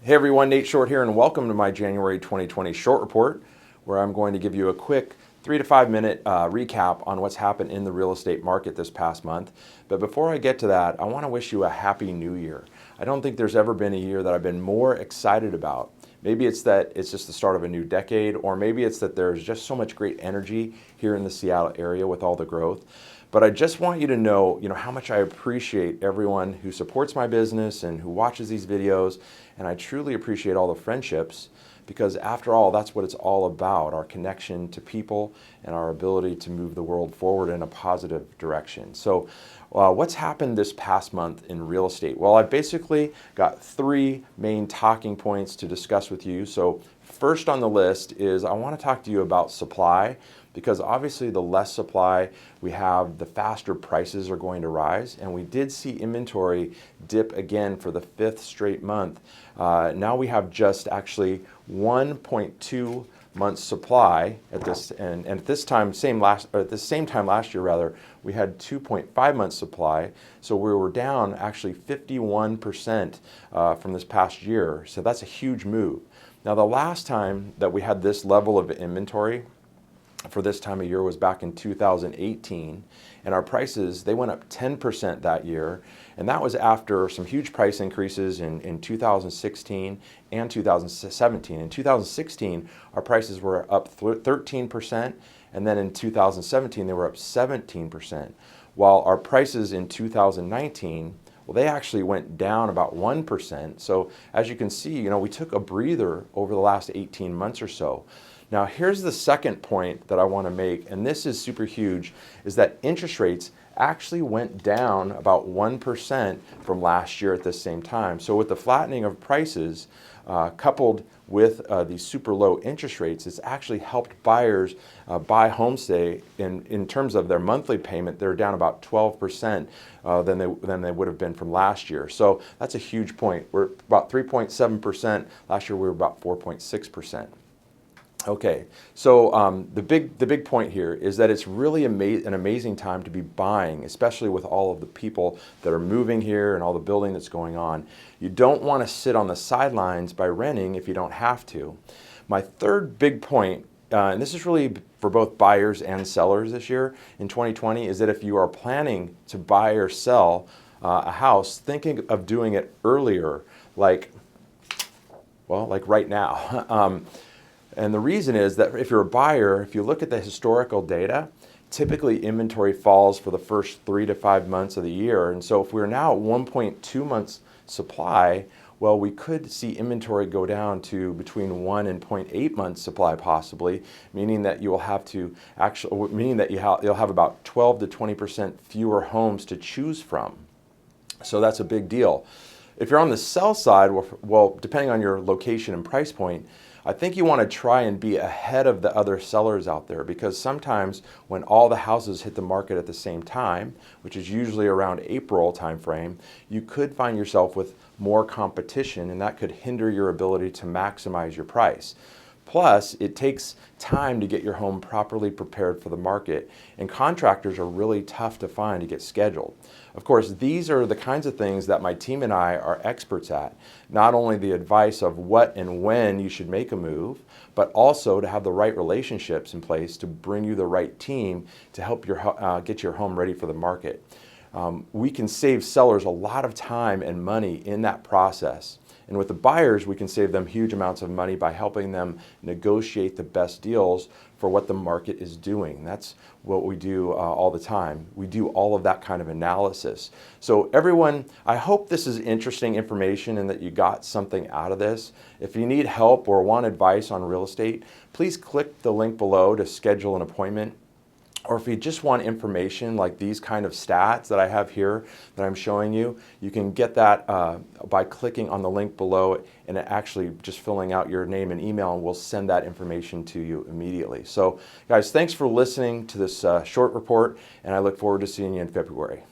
Hey everyone, Nate Short here, and welcome to my January 2020 short report, where I'm going to give you a quick 3 to 5 minute recap on what's happened in the real estate market this past month. But before I get to that, I want to wish you a happy new year. I don't think there's ever been a year that I've been more excited about. Maybe it's that it's just the start of a new decade, or maybe it's that there's just so much great energy here in the Seattle area with all the growth. But I just want you to know, how much I appreciate everyone who supports my business and who watches these videos. And I truly appreciate all the friendships, because after all, that's what it's all about, our connection to people and our ability to move the world forward in a positive direction. So what's happened this past month in real estate? Well, I've basically got 3 main talking points to discuss with you. So first on the list is I want to talk to you about supply, because obviously the less supply we have, the faster prices are going to rise. And we did see inventory dip again for the 5th straight month. Now we have just actually 1.2 months supply at this, and at this time, at the same time last year rather, we had 2.5 months supply. So we were down actually 51% from this past year. So that's a huge move. Now the last time that we had this level of inventory for this time of year was back in 2018, and our prices, they went up 10% that year, and that was after some huge price increases in 2016 and 2017. In 2016, our prices were up 13%, and then in 2017, they were up 17%, while our prices in 2019, well, they actually went down about 1%. So as you can see, we took a breather over the last 18 months or so. Now, here's the second point that I want to make, and this is super huge, is that interest rates actually went down about 1% from last year at the same time. So with the flattening of prices, coupled with these super low interest rates, it's actually helped buyers buy homes today. In terms of their monthly payment, they're down about 12% than they would have been from last year. So that's a huge point. We're about 3.7%. Last year we were about 4.6%. Okay, so the big point here is that it's really an amazing time to be buying, especially with all of the people that are moving here and all the building that's going on. You don't want to sit on the sidelines by renting if you don't have to. My third big point, and this is really for both buyers and sellers this year in 2020, is that if you are planning to buy or sell a house, thinking of doing it earlier, like right now. And the reason is that if you're a buyer, if you look at the historical data, typically inventory falls for the first 3 to 5 months of the year. And so if we're now at 1.2 months supply, well, we could see inventory go down to between 1 and 0.8 months supply possibly, meaning that you will have to you'll have about 12 to 20% fewer homes to choose from. So that's a big deal. If you're on the sell side, well, depending on your location and price point, I think you want to try and be ahead of the other sellers out there, because sometimes when all the houses hit the market at the same time, which is usually around April timeframe, you could find yourself with more competition, and that could hinder your ability to maximize your price. Plus, it takes time to get your home properly prepared for the market, and contractors are really tough to find to get scheduled. Of course, these are the kinds of things that my team and I are experts at. Not only the advice of what and when you should make a move, but also to have the right relationships in place to bring you the right team to help get your home ready for the market. We can save sellers a lot of time and money in that process. And with the buyers, we can save them huge amounts of money by helping them negotiate the best deals for what the market is doing. That's what we do all the time. We do all of that kind of analysis. So everyone, I hope this is interesting information and that you got something out of this. If you need help or want advice on real estate, please click the link below to schedule an appointment. Or if you just want information like these kind of stats that I have here that I'm showing you, you can get that by clicking on the link below and actually just filling out your name and email, and we'll send that information to you immediately. So guys, thanks for listening to this short report, and I look forward to seeing you in February.